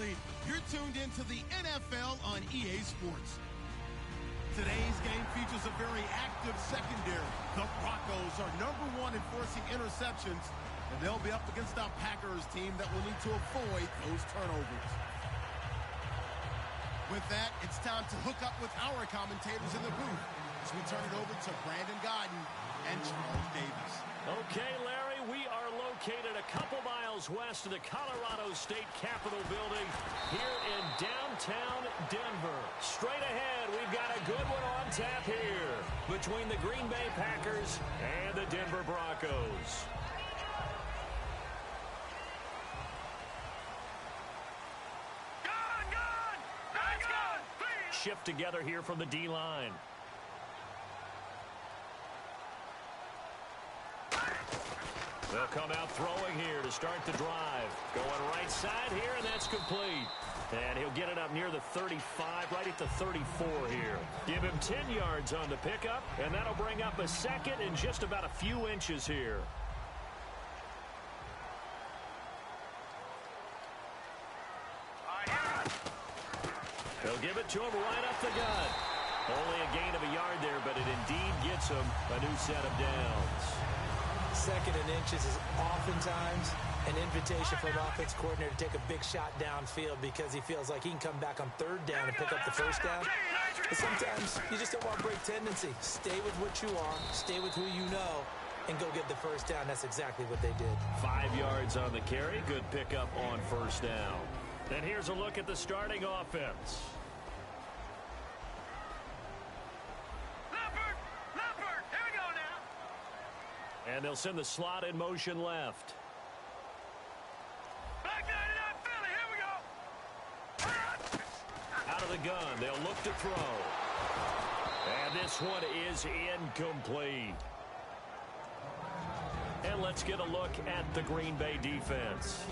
Absolutely. You're tuned into the NFL on EA Sports. Today's game features a very active secondary. The Broncos are #1 in forcing interceptions, and they'll be up against a Packers team that will need to avoid those turnovers. With that, it's time to hook up with our commentators in the booth as we turn it over to Brandon Godden and Charles Davis. Okay, Larry, we are located a couple miles west of the Colorado State Capitol building here in downtown Denver. Straight ahead, we've got a good one on tap here between the Green Bay Packers and the Denver Broncos. Shift together here from the D-line. They'll come out throwing here to start the drive. Going right side here, and that's complete. And he'll get it up near the 35, right at the 34 here. Give him 10 yards on the pickup, and that'll bring up a second in just about a few inches here. They'll give it to him right up the gut. Only a gain of a yard there, but it indeed gets him a new set of downs. Second and inches is oftentimes an invitation for an offense coordinator to take a big shot downfield because he feels like he can come back on third down and pick up the first down. But sometimes you just don't want to break tendency. Stay with what you are, stay with who you know, and go get the first down. That's exactly what they did. 5 yards on the carry. Good pickup on first down. And here's a look at the starting offense. And they'll send the slot in motion left. Back 99 Philly, here we go. Out of the gun, they'll look to throw. And this one is incomplete. And let's get a look at the Green Bay defense.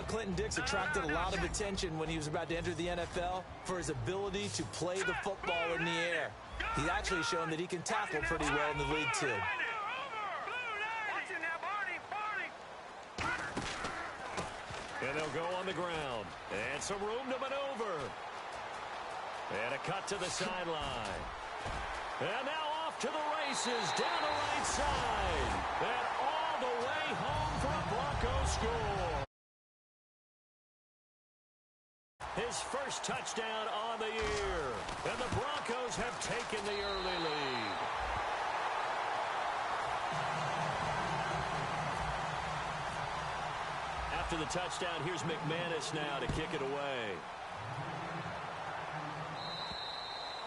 Clinton Dix attracted a lot of attention when he was about to enter the NFL for his ability to play the football in the air. He's actually shown that he can tackle pretty well in the league, too. And they'll go on the ground. And some room to maneuver. And a cut to the sideline. And now off to the races down the right side. And all the way home for a Broncos score. His first touchdown on the year. And the Broncos have taken the early lead. After the touchdown, here's McManus now to kick it away.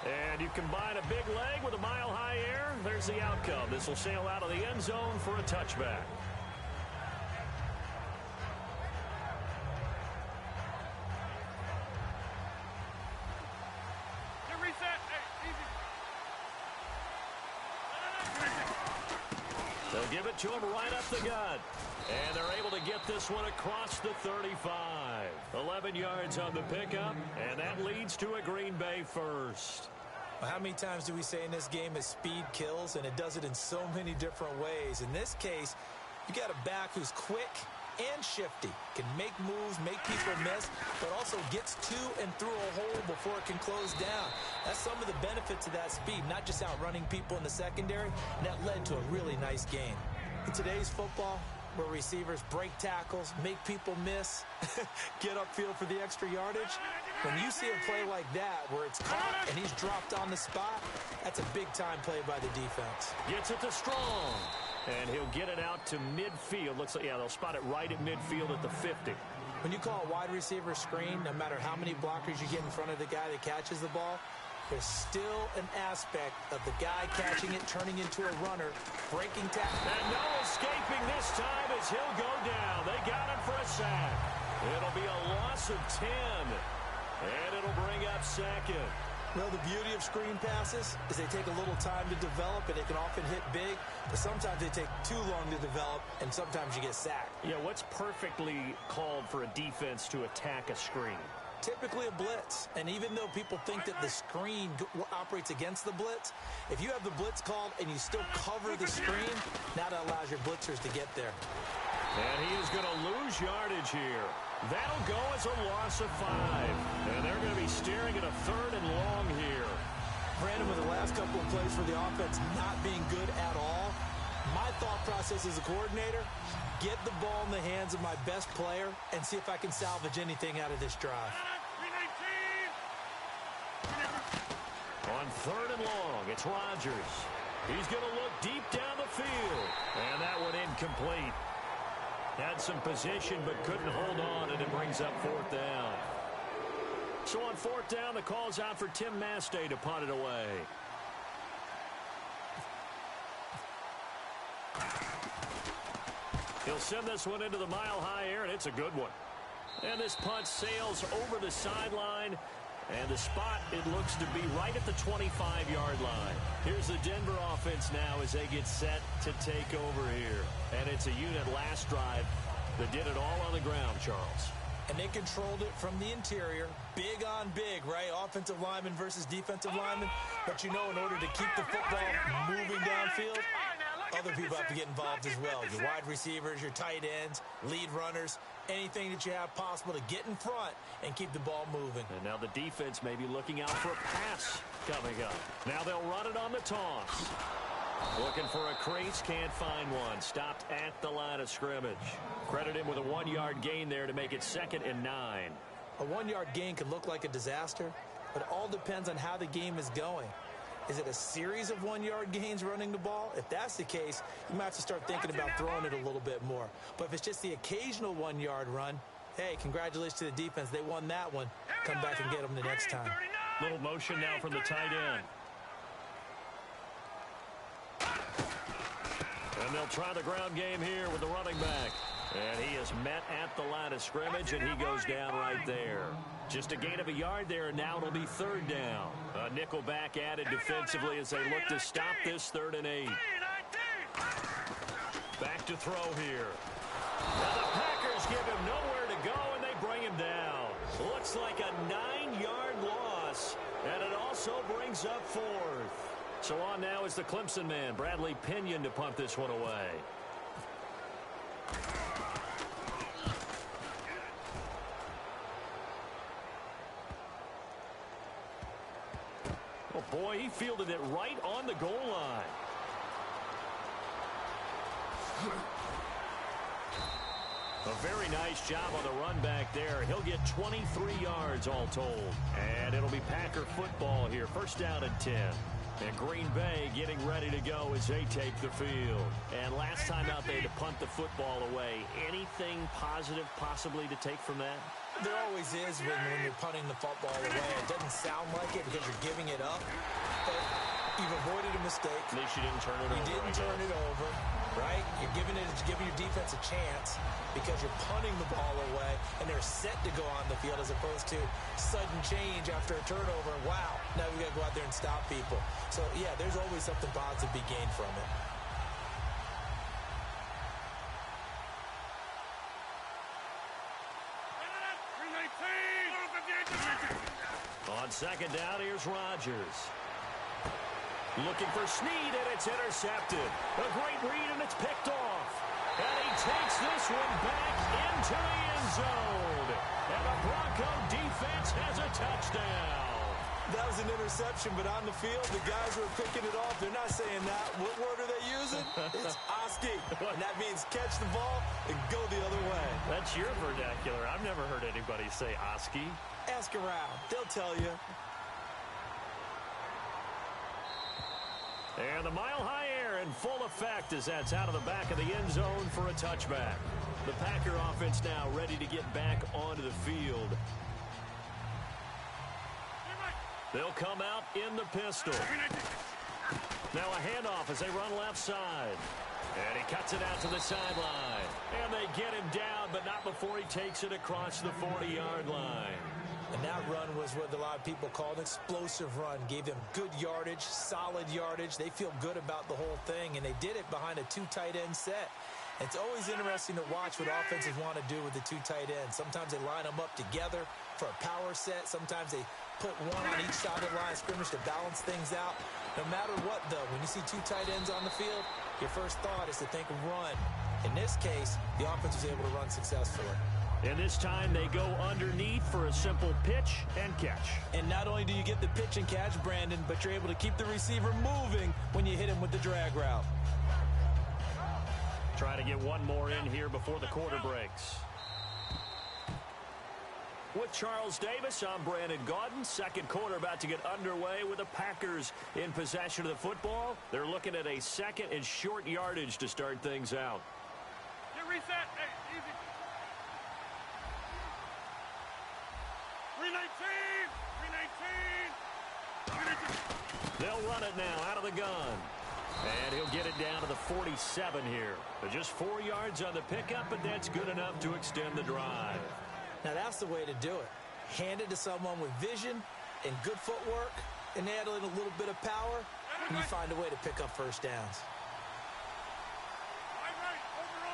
And you combine a big leg with a mile-high air, there's the outcome. This will sail out of the end zone for a touchback. They'll give it to him right up the gut. And they're able to get this one across the 35. 11 yards on the pickup, and that leads to a Green Bay first. Well, how many times do we say in this game is speed kills, and it does it in so many different ways. In this case, you got a back who's quick and shifty, can make moves, make people miss, but also gets to and through a hole before it can close down. That's some of the benefits of that speed, not just outrunning people in the secondary, and that led to a really nice game. In today's football, where receivers break tackles, make people miss, get upfield for the extra yardage, when you see a play like that where it's caught and he's dropped on the spot, that's a big-time play by the defense. Gets it to Strong. And he'll get it out to midfield. Looks like, yeah, they'll spot it right at midfield at the 50. When you call a wide receiver screen, no matter how many blockers you get in front of the guy that catches the ball, there's still an aspect of the guy catching it, turning into a runner, breaking tackle. And no escaping this time as he'll go down. They got him for a sack. It'll be a loss of 10. And it'll bring up second. Well, the beauty of screen passes is they take a little time to develop, and they can often hit big, but sometimes they take too long to develop, and sometimes you get sacked. Yeah, what's perfectly called for a defense to attack a screen? Typically a blitz, and even though people think that the screen operates against the blitz, if you have the blitz called and you still cover the screen, now that allows your blitzers to get there. And he is going to lose yardage here. That'll go as a loss of 5. And they're going to be staring at a 3rd and long here. Brandon, with the last couple of plays for the offense not being good at all, my thought process as a coordinator, get the ball in the hands of my best player and see if I can salvage anything out of this drive. On 3rd and long, it's Rodgers. He's going to look deep down the field. And that one incomplete. Had some position but couldn't hold on, and it brings up 4th down. So on 4th down, the call's out for Tim Mastay to punt it away. He'll send this one into the mile-high air, and it's a good one. And this punt sails over the sideline. And the spot, it looks to be right at the 25-yard line. Here's the Denver offense now as they get set to take over here. And it's a unit last drive that did it all on the ground, Charles. And they controlled it from the interior. Big on big, right? Offensive lineman versus defensive lineman. But you know, in order to keep the football moving downfield, other people have to get involved as well. Your wide receivers, your tight ends, lead runners, anything that you have possible to get in front and keep the ball moving. And now the defense may be looking out for a pass coming up. Now they'll run it on the toss. Looking for a crease, can't find one. Stopped at the line of scrimmage. Credit him with a 1-yard gain there to make it 2nd and 9. A 1-yard gain could look like a disaster, but it all depends on how the game is going. Is it a series of 1-yard gains running the ball? If that's the case, you might have to start thinking about throwing it a little bit more. But if it's just the occasional 1-yard run, hey, congratulations to the defense. They won that one. Come back and get them the next time. Little motion now from the tight end. And they'll try the ground game here with the running back. And he is met at the line of scrimmage, and he goes down right there. Just a gain of a yard there, and now it'll be 3rd down. A nickel back added defensively as they look to stop this 3rd and 8. Back to throw here. Now the Packers give him nowhere to go, and they bring him down. Looks like a 9-yard loss, and it also brings up 4th. So on now is the Clemson man, Bradley Pinion, to punt this one away. Oh, boy, he fielded it right on the goal line. A very nice job on the run back there. He'll get 23 yards all told. And it'll be Packer football here. 1st down and 10. And Green Bay getting ready to go as they take the field. And last time out there to punt the football away. Anything positive possibly to take from that? There always is when you're punting the football away. It doesn't sound like it because you're giving it up. But you've avoided a mistake. At least you didn't turn it over. You didn't turn it over, right? You're giving your defense a chance because you're punting the ball away, and they're set to go on the field as opposed to sudden change after a turnover. Wow, now we got to go out there and stop people. So, yeah, there's always something positive to be gained from it. On 2nd down, here's Rodgers. Looking for Snead, and it's intercepted. A great read, and it's picked off. And he takes this one back into the end zone. And the Bronco defense has a touchdown. That was an interception, but on the field, the guys who are picking it off, they're not saying that. What word are they using? It's Oski. And that means catch the ball and go the other way. That's your vernacular. I've never heard anybody say Oski. Ask around. They'll tell you. And the mile-high air in full effect as that's out of the back of the end zone for a touchback. The Packer offense now ready to get back onto the field. They'll come out in the pistol. Now a handoff as they run left side. And he cuts it out to the sideline. And they get him down, but not before he takes it across the 40-yard line. And that run was what a lot of people called an explosive run. Gave them good yardage, solid yardage. They feel good about the whole thing, and they did it behind a 2 tight end set. It's always interesting to watch what offenses want to do with the 2 tight ends. Sometimes they line them up together for a power set. Sometimes they put one on each side of the line of scrimmage to balance things out. No matter what, though, when you see 2 tight ends on the field, your first thought is to think run. In this case, the offense was able to run successfully. And this time they go underneath for a simple pitch and catch. And not only do you get the pitch and catch, Brandon, but you're able to keep the receiver moving when you hit him with the drag route. Try to get one more in here before the quarter breaks. With Charles Davis, I'm Brandon Gaudin. Second quarter about to get underway with the Packers in possession of the football. They're looking at a second and short yardage to start things out. Get reset. Hey, easy. 319. 319. They'll run it now out of the gun. And he'll get it down to the 47 here. But just 4 yards on the pickup, but that's good enough to extend the drive. Now that's the way to do it. Hand it to someone with vision and good footwork and add in a little bit of power, and you find a way to pick up first downs. Right. Over.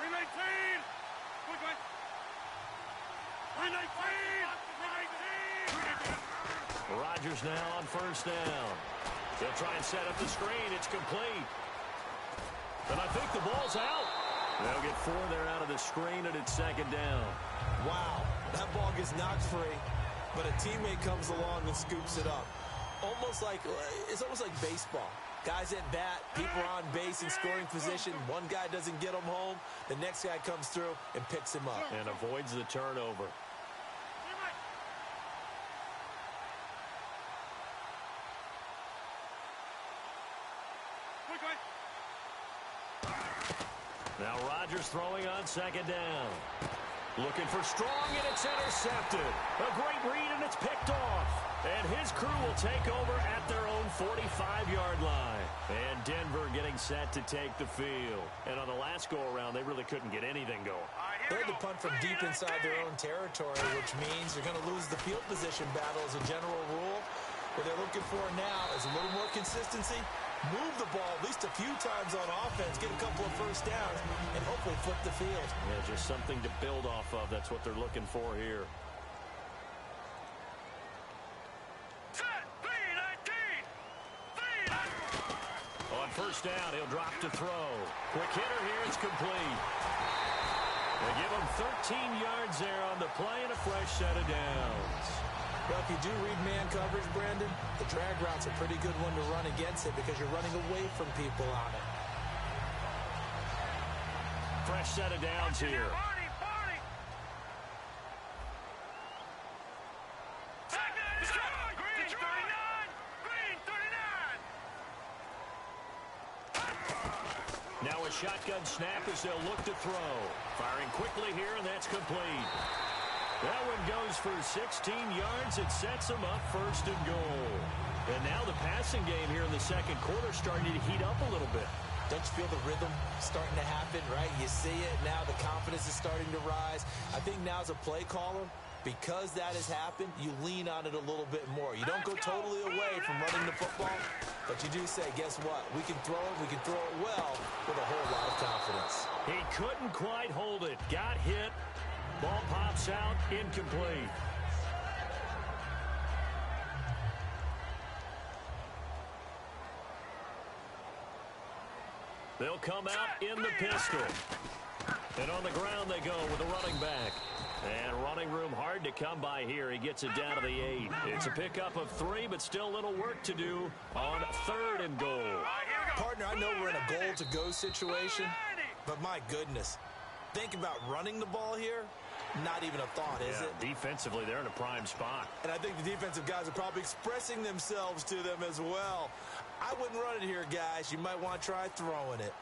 319. Quick. 319. Rodgers now on first down. They'll try and set up the screen. It's complete. And I think the ball's out. They'll get 4 there out of the screen, and it's second down. Wow, that ball gets knocked free, but a teammate comes along and scoops it up. It's almost like baseball. Guys at bat, people are on base in scoring position. One guy doesn't get him home. The next guy comes through and picks him up. And avoids the turnover. Now Rodgers throwing on second down. Looking for strong, and it's intercepted. A great read, and it's picked off. And his crew will take over at their own 45-yard line. And Denver getting set to take the field. And on the last go-around, they really couldn't get anything going. They had to punt from deep inside their own territory, which means you're going to lose the field position battle as a general rule. What they're looking for now is a little more consistency. Move the ball at least a few times on offense, get a couple of first downs, and hopefully flip the field. Yeah, just something to build off of. That's what they're looking for here. Set. 319. On first down, he'll drop to throw. Quick hitter here, it's complete. They give him 13 yards there on the play and a fresh set of downs. Well, if you do read man coverage, Brandon, the drag route's a pretty good one to run against it because you're running away from people on it. Fresh set of downs here. Party. Green 39. Now a shotgun snap as they'll look to throw. Firing quickly here, and that's complete. That one goes for 16 yards. It sets them up first and goal. And now the passing game here in the second quarter starting to heat up a little bit. Don't you feel the rhythm starting to happen, right? You see it. Now the confidence is starting to rise. I think now as a play caller, because that has happened, you lean on it a little bit more. You don't go totally away from running the football, but you do say, guess what? We can throw it. We can throw it well with a whole lot of confidence. He couldn't quite hold it. Got hit. Ball pops out, incomplete. They'll come out in the pistol. And on the ground they go with the running back. And running room hard to come by here. He gets it down to the 8. It's a pickup of 3, but still a little work to do on third and goal. Partner, I know we're in a goal-to-go situation, but my goodness, think about running the ball here. Not even a thought, is it? Defensively, they're in a prime spot. And I think the defensive guys are probably expressing themselves to them as well. I wouldn't run it here, guys. You might want to try throwing it.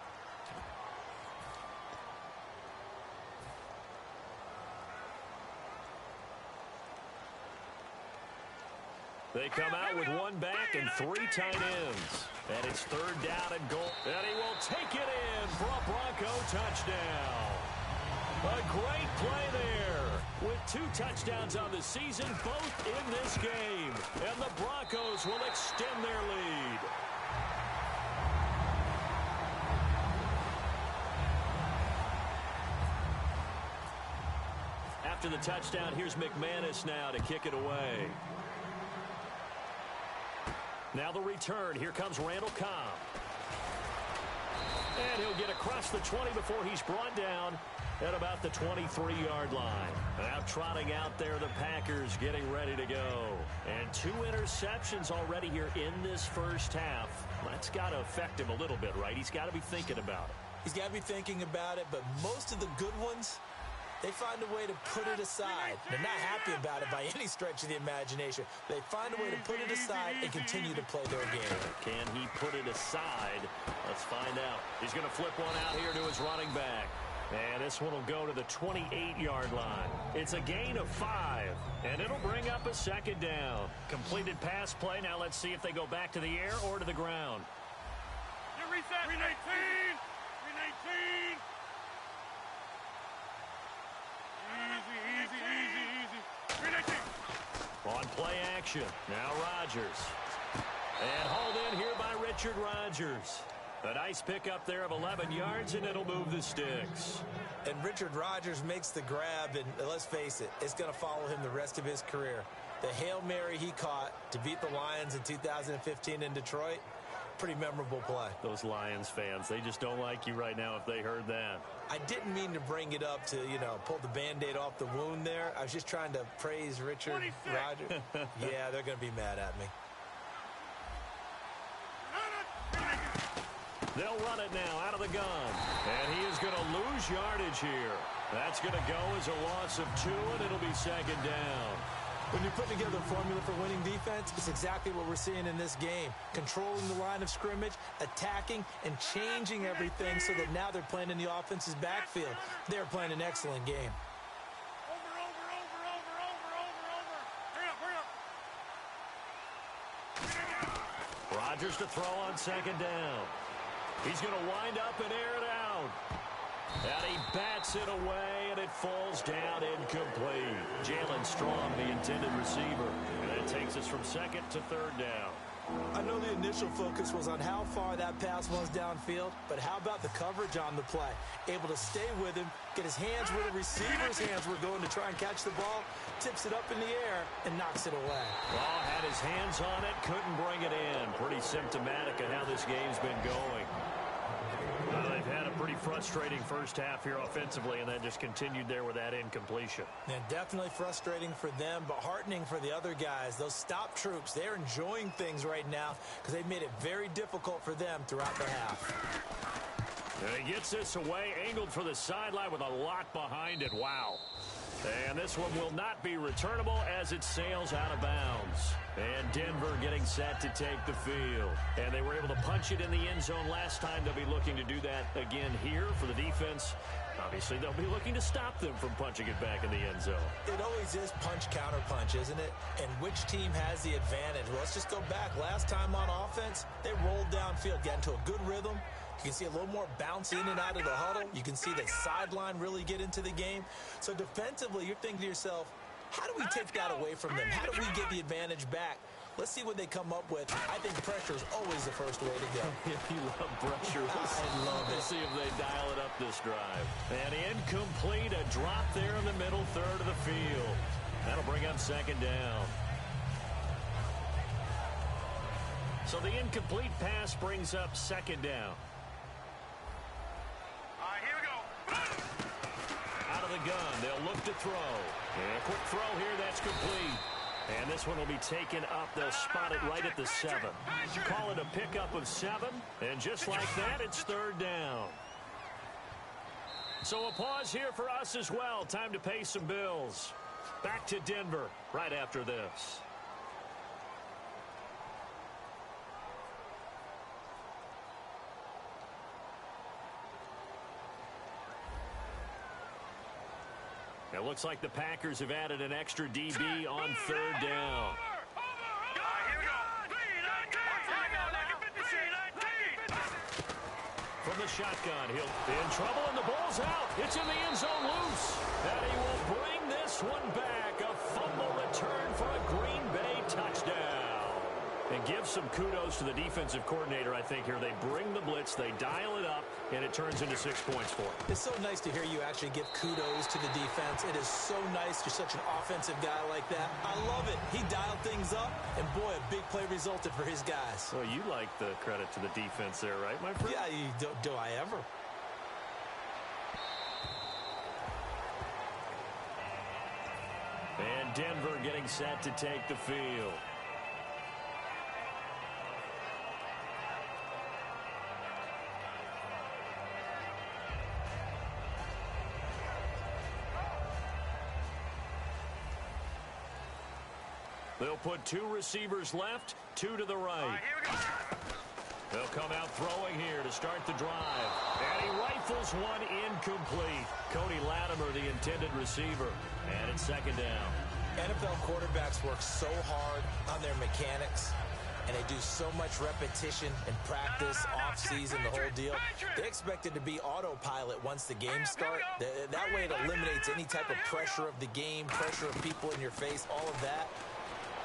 They come out with one back and 3 tight ends. And it's third down and goal. And he will take it in for a Bronco touchdown. A great play there with 2 touchdowns on the season, both in this game. And the Broncos will extend their lead. After the touchdown, here's McManus now to kick it away. Now the return. Here comes Randall Cobb. And he'll get across the 20 before he's brought down at about the 23-yard line. Now trotting out there, the Packers getting ready to go. And 2 interceptions already here in this first half. That's got to affect him a little bit, right? He's got to be thinking about it. He's got to be thinking about it, but most of the good ones, they find a way to put it aside. They're not happy about it by any stretch of the imagination. They find a way to put it aside and continue to play their game. Can he put it aside? Let's find out. He's going to flip one out here to his running back. And this one will go to the 28-yard line. It's a gain of 5, and it'll bring up a second down. Completed pass play. Now let's see if they go back to the air or to the ground. You reset. 319. 319. Easy. 319. On play action. Now Rodgers. And hauled in here by Richard Rodgers. A nice pickup there of 11 yards, and it'll move the sticks. And Richard Rodgers makes the grab, and let's face it, it's going to follow him the rest of his career. The Hail Mary he caught to beat the Lions in 2015 in Detroit, pretty memorable play. Those Lions fans, they just don't like you right now if they heard that. I didn't mean to bring it up to, pull the Band-Aid off the wound there. I was just trying to praise Richard Rodgers. Yeah, they're going to be mad at me. They'll run it now out of the gun. And he is going to lose yardage here. That's going to go as a loss of 2, and it'll be second down. When you're putting together a formula for winning defense, it's exactly what we're seeing in this game. Controlling the line of scrimmage, attacking, and changing everything so that now they're playing in the offense's backfield. They're playing an excellent game. Rodgers to throw on second down. He's going to wind up and air it out. And he bats it away, and it falls down incomplete. Jalen Strong, the intended receiver. And that takes us from second to third down. I know the initial focus was on how far that pass was downfield, but how about the coverage on the play? Able to stay with him, get his hands where the receiver's hands were going to try and catch the ball, tips it up in the air, and knocks it away. Well, had his hands on it, couldn't bring it in. Pretty symptomatic of how this game's been going. They've had a pretty frustrating first half here offensively, and then just continued there with that incompletion. And definitely frustrating for them, but heartening for the other guys. Those stop troops, they're enjoying things right now because they've made it very difficult for them throughout the half. And he gets this away, angled for the sideline with a lot behind it. Wow. And this one will not be returnable as it sails out of bounds. And Denver getting set to take the field. And they were able to punch it in the end zone last time. They'll be looking to do that again here for the defense. Obviously, they'll be looking to stop them from punching it back in the end zone. It always is punch-counter-punch, isn't it? And which team has the advantage? Well, let's just go back. Last time on offense, they rolled downfield, got into a good rhythm. You can see a little more bounce in and out of the huddle. You can see the sideline really get into the game. So defensively, you're thinking to yourself, how do we take that away from them? How do we get the advantage back? Let's see what they come up with. I think pressure is always the first way to go. You love pressure. I love it. Let's see if they dial it up this drive. And incomplete, a drop there in the middle third of the field. That'll bring up second down. So the incomplete pass brings up second down. Here we go. Out of the gun, they'll look to throw. And a quick throw here, that's complete. And this one will be taken up. They'll spot it right at the 7. Call it a pickup of 7. And just like that, it's third down. So a pause here for us as well. Time to pay some bills. Back to Denver right after this. It looks like the Packers have added an extra DB on third down. From the shotgun, he'll be in trouble, and the ball's out. It's in the end zone loose. And he will bring this one back. A fumble return for a Green Bay touchdown. And gives some kudos to the defensive coordinator, I think, here. They bring the blitz, they dial it up, and it turns into 6 points for them. It's so nice to hear you actually give kudos to the defense. It is so nice. You're such an offensive guy like that. I love it. He dialed things up, and boy, a big play resulted for his guys. Well, you like the credit to the defense there, right, my friend? Yeah, do I ever? And Denver getting set to take the field. They'll put 2 receivers left, 2 to the right. Here we go. They'll come out throwing here to start the drive. And he rifles one incomplete. Cody Latimer, the intended receiver. And it's second down. NFL quarterbacks work so hard on their mechanics, and they do so much repetition and practice, off-season, the whole deal. They expect it to be autopilot once the games start. That way it eliminates any type of pressure of the game, pressure of people in your face, all of that.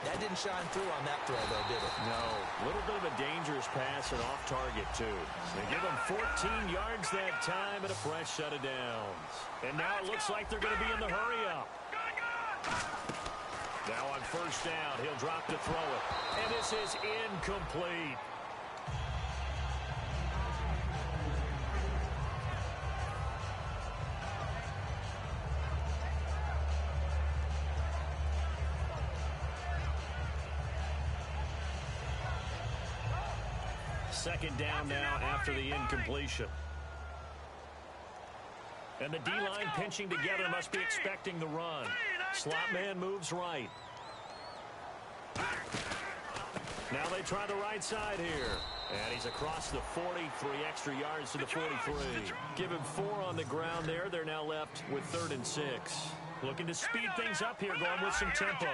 That didn't shine through on that throw, though, did it? No. A little bit of a dangerous pass and off target, too. They give him 14 yards that time and a fresh set of downs. And now it looks like they're going to be in the hurry-up. Now on first down, he'll drop to throw it. And this is incomplete. Second down now after the incompletion. And the D-line pinching together must be expecting the run. Slot man moves right. Now they try the right side here. And he's across the 40, 3 extra yards to the 43. Give him 4 on the ground there. They're now left with 3rd and 6. Looking to speed things up here, going with some tempo.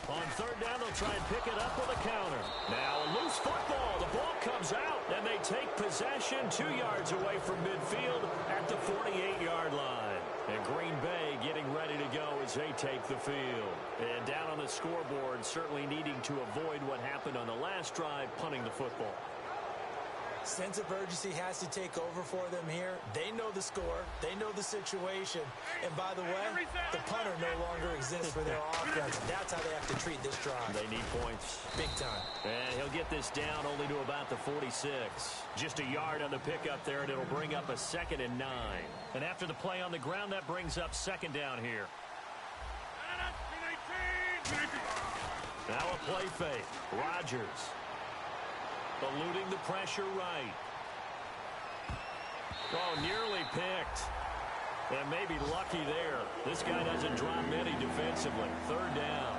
On third down, they'll try and pick it up with a counter. Now a loose football. The ball comes out, and they take possession 2 yards away from midfield at the 48-yard line. And Green Bay getting ready to go as they take the field. And down on the scoreboard, certainly needing to avoid what happened on the last drive, punting the football. Sense of urgency has to take over for them here. They know the score. They know the situation. And by the way, the punter no longer exists for their offense. That's how they have to treat this drive. They need points. Big time. And he'll get this down only to about the 46. Just a yard on the pickup there, and it'll bring up a 2nd and 9. And after the play on the ground, that brings up 2nd down here. Now a play fake. Rodgers. Eluding the pressure right. Oh, nearly picked. And maybe lucky there. This guy doesn't drop many defensively. 3rd down.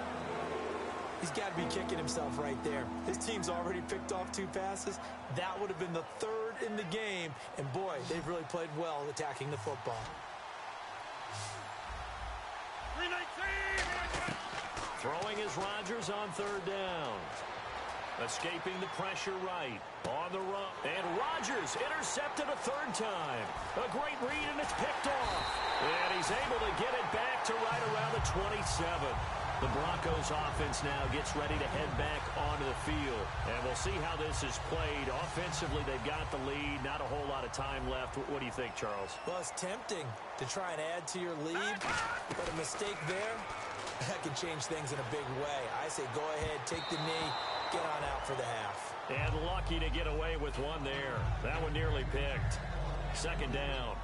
He's got to be kicking himself right there. His team's already picked off 2 passes. That would have been the 3rd in the game. And boy, they've really played well attacking the football. Throwing is Rodgers on 3rd down. Escaping the pressure right. On the run. And Rodgers intercepted a 3rd time. A great read, and it's picked off. And he's able to get it back to right around the 27. The Broncos offense now gets ready to head back onto the field. And we'll see how this is played. Offensively, they've got the lead. Not a whole lot of time left. What do you think, Charles? Well, it's tempting to try and add to your lead. But a mistake there, that can change things in a big way. I say go ahead, take the knee. Get on out for the half. And lucky to get away with one there. That one nearly picked. 2nd down.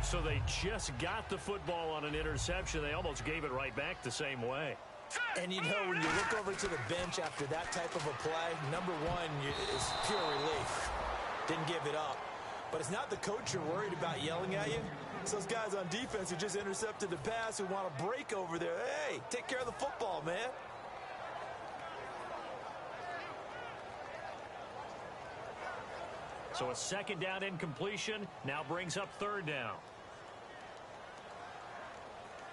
So they just got the football on an interception. They almost gave it right back the same way. And you know, when you look over to the bench after that type of a play, number one is pure relief. Didn't give it up. But it's not the coach you're worried about yelling at you. It's those guys on defense who just intercepted the pass who want to break over there. Hey, take care of the football, man. So a 2nd down incompletion now brings up 3rd down.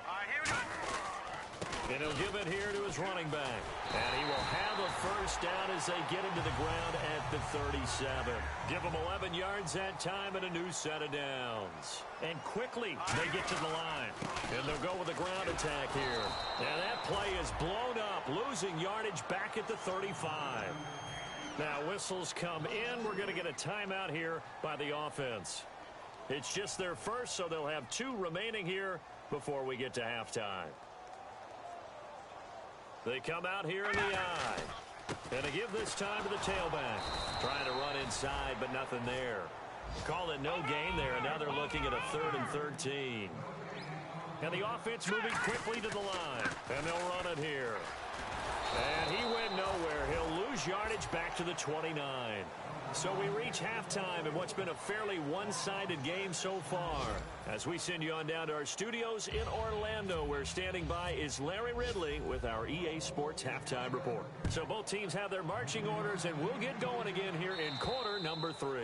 Here we go. And he'll give it here to his running back. And he will have a 1st down as they get into the ground at the 37. Give them 11 yards that time and a new set of downs. And quickly they get to the line. And they'll go with a ground attack here. And that play is blown up, losing yardage back at the 35. Now whistles come in. We're going to get a timeout here by the offense. It's just their first, so they'll have 2 remaining here before we get to halftime. They come out here in the eye. And they give this time to the tailback. Trying to run inside, but nothing there. Call it no gain there, and now they're looking at a 3rd and 13. And the offense moving quickly to the line. And they'll run it here. And he went nowhere. He'll lose yardage back to the 29. So we reach halftime in what's been a fairly one-sided game so far. As we send you on down to our studios in Orlando, where standing by is Larry Ridley with our EA Sports Halftime Report. So both teams have their marching orders, and we'll get going again here in quarter number 3.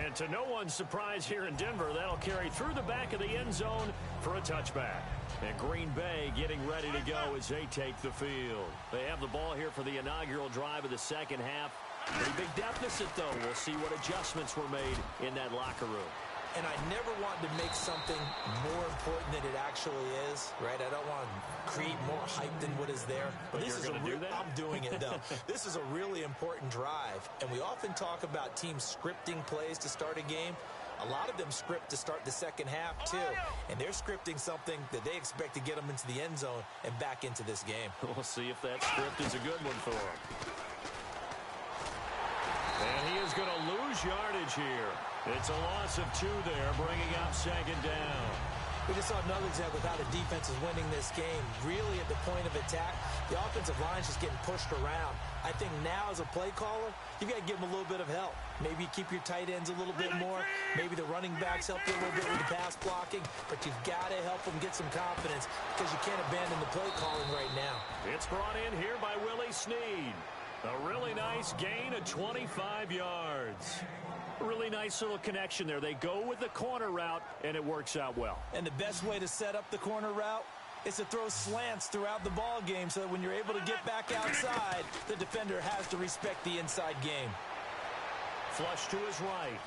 And to no one's surprise here in Denver, that'll carry through the back of the end zone for a touchback. And Green Bay getting ready to go as they take the field. They have the ball here for the inaugural drive of the second half. Pretty big deficit, though. We'll see what adjustments were made in that locker room. And I never want to make something more important than it actually is, right? I don't want to create more hype than what is there. But you're going to do that? I'm doing it, though. This is a really important drive. And we often talk about teams scripting plays to start a game. A lot of them script to start the second half, too. And they're scripting something that they expect to get them into the end zone and back into this game. We'll see if that script is a good one for them. And he is going to lose yardage here. It's a loss of 2 there, bringing up second down. We just saw another example of how the defense is winning this game. Really at the point of attack, the offensive line is just getting pushed around. I think now as a play caller, you've got to give them a little bit of help. Maybe keep your tight ends a little bit more. Maybe the running backs help you a little bit with the pass blocking. But you've got to help them get some confidence because you can't abandon the play calling right now. It's brought in here by Willie Snead. A really nice gain of 25 yards. Really nice little connection there. They go with the corner route, and it works out well. And the best way to set up the corner route is to throw slants throughout the ball game so that when you're able to get back outside, the defender has to respect the inside game. Flush to his right.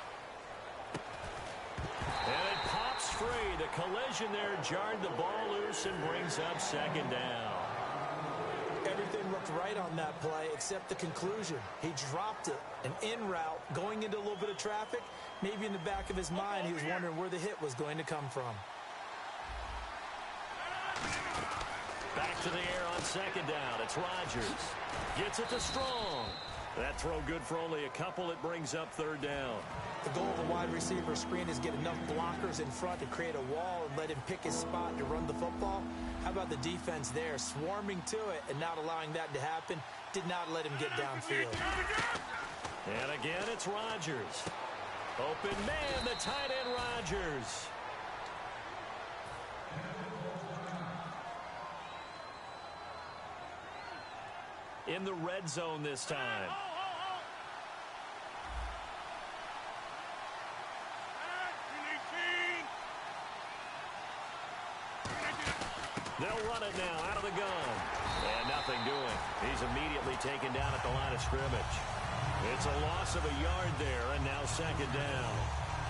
And it pops free. The collision there jarred the ball loose and brings up second down. Everything looked right on that play except the conclusion. He dropped it. An in route, going into a little bit of traffic. Maybe in the back of his mind, he was wondering where the hit was going to come from. Back to the air on second down. It's Rodgers. Gets it to Strong. That throw good for only a couple. It brings up third down. The goal of a wide receiver screen is get enough blockers in front to create a wall and let him pick his spot to run the football. How about the defense there, swarming to it and not allowing that to happen? Did not let him get downfield. And again, it's Rodgers. Open man, the tight end Rodgers. In the red zone this time. They'll run it now out of the gun. And nothing doing. He's immediately taken down at the line of scrimmage. It's a loss of a yard there, and now second down.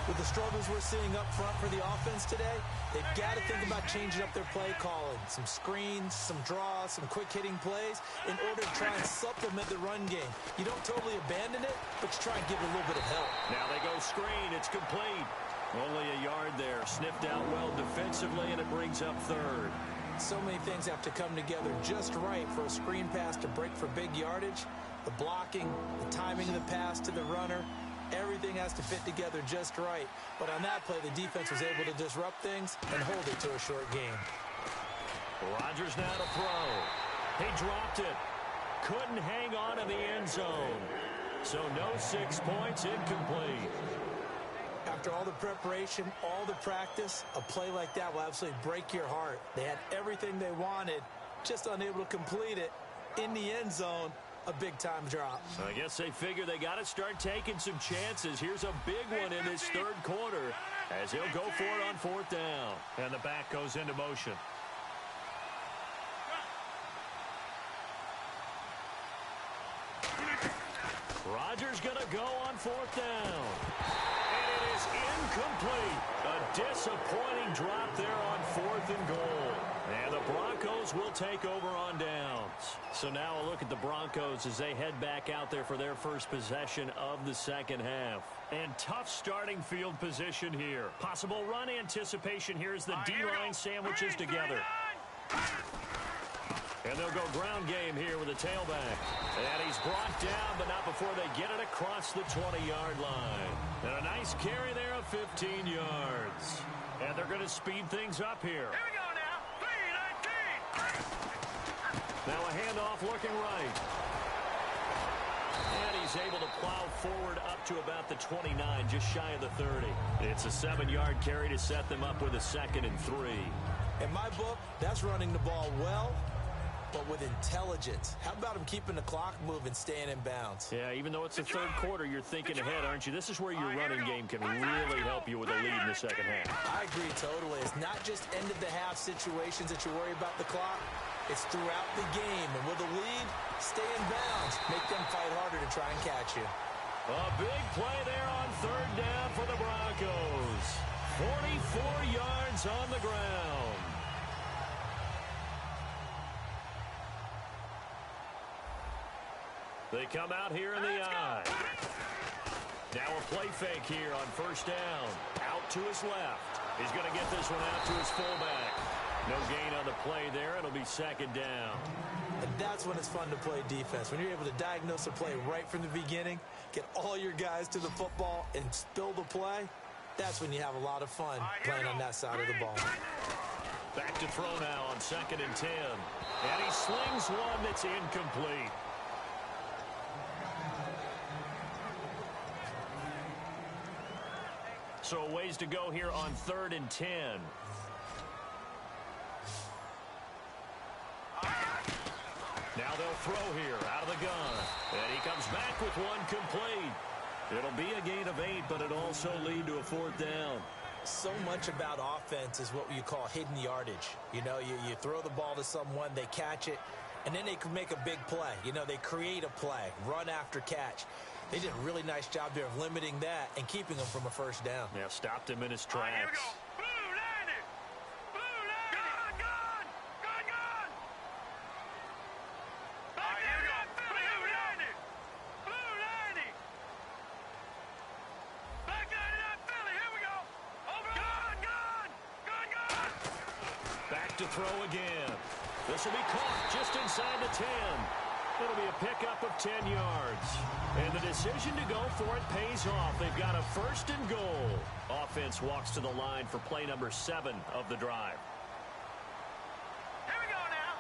With the struggles we're seeing up front for the offense today, they've got to think about changing up their play calling. Some screens, some draws, some quick-hitting plays in order to try and supplement the run game. You don't totally abandon it, but you try and give it a little bit of help. Now they go screen. It's complete. Only a yard there. Sniffed out well defensively, and it brings up third. So many things have to come together just right for a screen pass to break for big yardage. The blocking, the timing of the pass to the runner, everything has to fit together just right. But on that play, the defense was able to disrupt things and hold it to a short game. Rodgers now to throw. He dropped it. Couldn't hang on in the end zone. So no 6 points, incomplete. After all the preparation, all the practice, a play like that will absolutely break your heart. They had everything they wanted, just unable to complete it. In the end zone, a big-time drop. I guess they figure they got to start taking some chances. Here's a big one in this third quarter as he'll go for it on fourth down. And the back goes into motion. Rodgers going to go on 4th down. And it is incomplete. A disappointing drop there on 4th and goal. And the Broncos will take over on downs. So now a look at the Broncos as they head back out there for their first possession of the second half. And tough starting field position here. Possible run anticipation here as the D-line sandwiches together. And they'll go ground game here with a tailback. And he's brought down, but not before they get it across the 20-yard line. And a nice carry there of 15 yards. And they're going to speed things up here. Here we go now. 3-19. Now a handoff looking right. And he's able to plow forward up to about the 29, just shy of the 30. It's a 7-yard carry to set them up with a 2nd and 3. In my book, that's running the ball well, but with intelligence. How about him keeping the clock moving, staying in bounds? Yeah, even though it's the third quarter, you're thinking ahead, aren't you? This is where your running game can really help you with a lead in the second half. I agree totally. It's not just end-of-the-half situations that you worry about the clock. It's throughout the game. And with a lead, stay in bounds. Make them fight harder to try and catch you. A big play there on 3rd down for the Broncos. 44 yards on the ground. They come out here in the eye. Now a play fake here on 1st down. Out to his left. He's going to get this one out to his fullback. No gain on the play there. It'll be 2nd down. And that's when it's fun to play defense. When you're able to diagnose a play right from the beginning, get all your guys to the football, and spill the play, that's when you have a lot of fun playing on that side of the ball. Back to throw now on 2nd and 10. And he slings one that's incomplete. So a ways to go here on 3rd and 10. Now they'll throw here out of the gun. And he comes back with one complete. It'll be a gain of 8, but it'll also lead to a 4th down. So much about offense is what you call hidden yardage. You know, you throw the ball to someone, they catch it, and then they can make a big play. You know, they create a play, run after catch. They did a really nice job there of limiting that and keeping them from a 1st down. Yeah, stopped him in his tracks. Here we go. Blue landed. Blue landed. Gone. Back here we go. Blue landed. Blue landed. Back landed on Philly. Here we go. Over. Gone. Back to throw again. This will be caught just inside the 10. It'll be a pickup of 10 yards. And the decision to go for it pays off. They've got a 1st and goal. Offense walks to the line for play number 7 of the drive. Here we go now.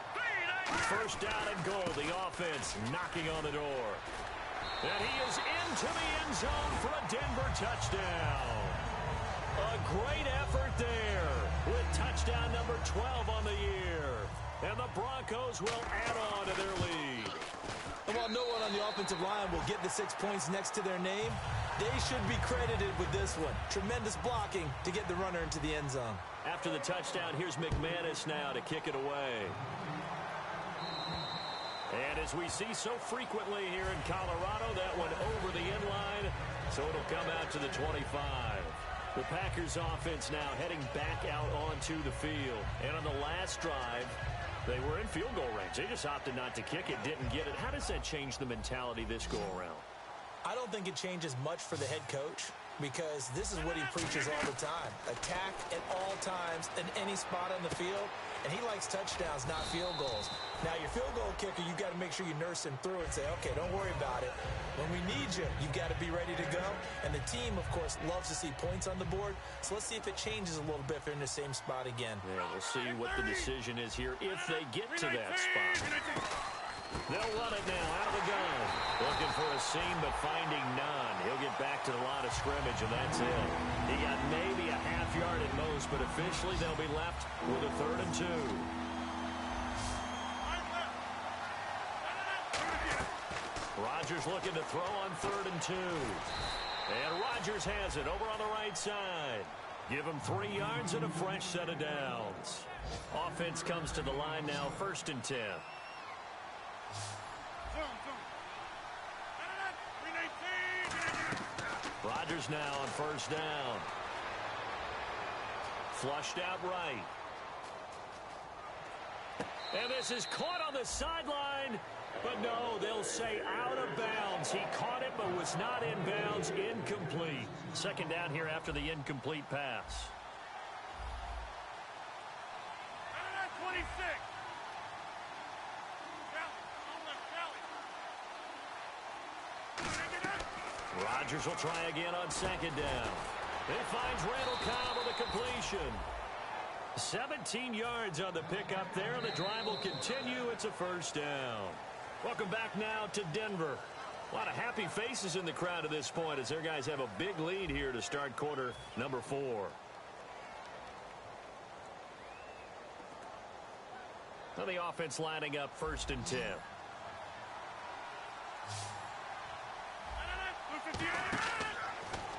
1st down and goal. The offense knocking on the door. And he is into the end zone for a Denver touchdown. A great effort there with touchdown number 12 on the year. And the Broncos will add on to their lead. And while no one on the offensive line will get the 6 points next to their name, they should be credited with this one. Tremendous blocking to get the runner into the end zone. After the touchdown, here's McManus now to kick it away. And as we see so frequently here in Colorado, that one over the end line, so it'll come out to the 25. The Packers offense now heading back out onto the field. And on the last drive, they were in field goal range. They just opted not to kick it, didn't get it. How does that change the mentality this go around? I don't think it changes much for the head coach because this is what he preaches all the time. Attack at all times in any spot on the field. And he likes touchdowns, not field goals. Now, your field goal kicker, you've got to make sure you nurse him through and say, okay, don't worry about it. When we need you, you've got to be ready to go. And the team, of course, loves to see points on the board. So let's see if it changes a little bit if they're in the same spot again. Yeah, we'll see what the decision is here if they get to that spot. They'll run it now out of the gun. Looking for a seam, but finding none. He'll get back to the line of scrimmage, and that's it. He got maybe a half yard at most, but officially they'll be left with a 3rd and 2. Rodgers looking to throw on 3rd and 2. And Rodgers has it over on the right side. Give him 3 yards and a fresh set of downs. Offense comes to the line now, 1st and 10. Rodgers now on first down. Flushed out right. And this is caught on the sideline. But no, they'll say out of bounds. He caught it but was not in bounds. Incomplete. Second down here after the incomplete pass. 26. Rodgers will try again on second down. He finds Randall Cobb with a completion. 17 yards on the pickup there. The drive will continue. It's a first down. Welcome back now to Denver. A lot of happy faces in the crowd at this point as their guys have a big lead here to start quarter number 4. Now the offense lining up first and 10.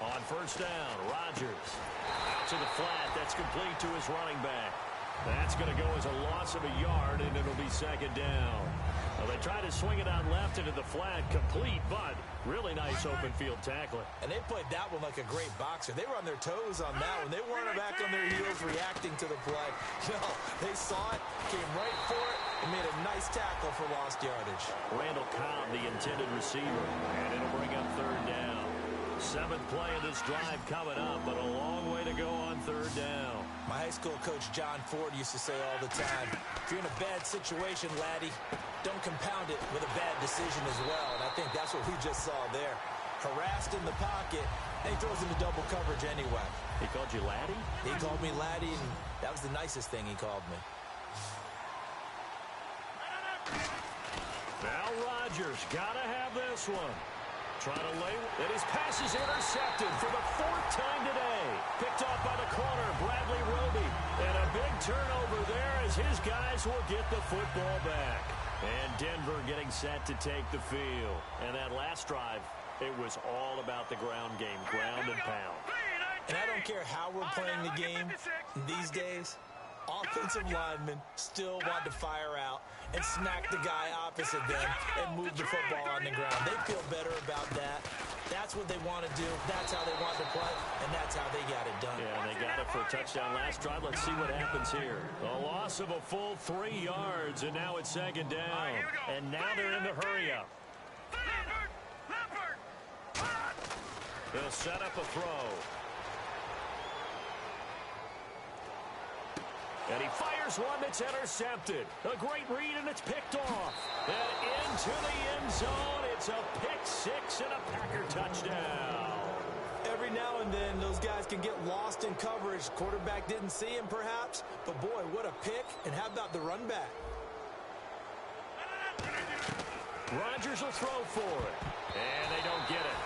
On first down, Rodgers. Out to the flat. That's complete to his running back. That's going to go as a loss of a yard, and it'll be second down. Well, they try to swing it out left into the flat, complete, but really nice open field tackling. And they played that one like a great boxer. They were on their toes on that one. They weren't back on their heels reacting to the play. No, they saw it, came right for it, and made a nice tackle for lost yardage. Randall Cobb, the intended receiver, and it'll bring up third down. 7th play of this drive coming up, but a long way to go on third down. My high school coach John Ford used to say all the time, if you're in a bad situation, laddie, don't compound it with a bad decision as well. And I think that's what we just saw there. Harassed in the pocket, and he throws into double coverage anyway. He called you laddie? He called me laddie, and that was the nicest thing he called me. Now Rodgers, gotta have this one. Trying to lay, and his pass is intercepted for the 4th time today. Picked off by the corner, Bradley Roby. And a big turnover there as his guys will get the football back. And Denver getting set to take the field. And that last drive, it was all about the ground game, ground and pound. And I don't care how we're playing the game these days, offensive linemen still want to fire out and smack the guy opposite them and move the football on the ground. They feel better about that. That's what they want to do. That's how they want to play, and that's how they got it done. Yeah, they got it for a touchdown last drive. Let's see what happens here. A loss of a full 3 yards, and now it's second down. And now they're in the hurry-up. They'll set up a throw. And he fires one that's intercepted. A great read, and it's picked off. And into the end zone. It's a pick six and a Packer touchdown. Every now and then, those guys can get lost in coverage. Quarterback didn't see him, perhaps. But, boy, what a pick. And how about the run back? Rodgers will throw for it. And they don't get it.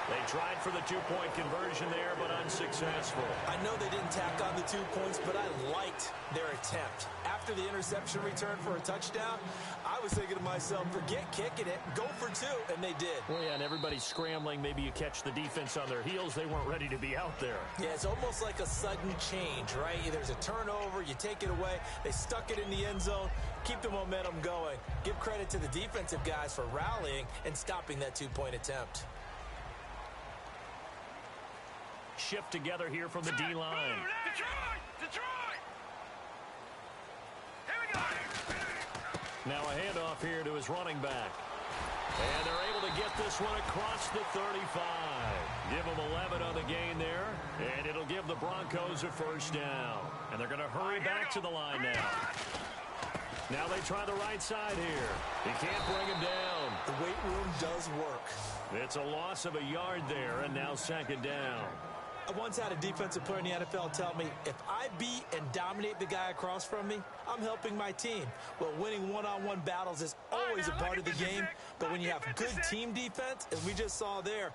They tried for the two-point conversion there, but unsuccessful. I know they didn't tack on the 2 points, but I liked their attempt. After the interception return for a touchdown, I was thinking to myself, forget kicking it, go for 2, and they did. Well, yeah, and everybody's scrambling. Maybe you catch the defense on their heels. They weren't ready to be out there. Yeah, it's almost like a sudden change, right? There's a turnover, you take it away, they stuck it in the end zone, keep the momentum going. Give credit to the defensive guys for rallying and stopping that 2-point attempt. Shift together here from the D-line. Detroit! Here we go! Now a handoff here to his running back. And they're able to get this one across the 35. Give them 11 on the gain there. And it'll give the Broncos a first down. And they're going to hurry back to the line now. Now they try the right side here. He can't bring him down. The weight room does work. It's a loss of a yard there, and now second down. I once had a defensive player in the NFL tell me, if I beat and dominate the guy across from me, I'm helping my team. Well, winning one-on-one battles is always a part of the game, but when you have good team defense, as we just saw there,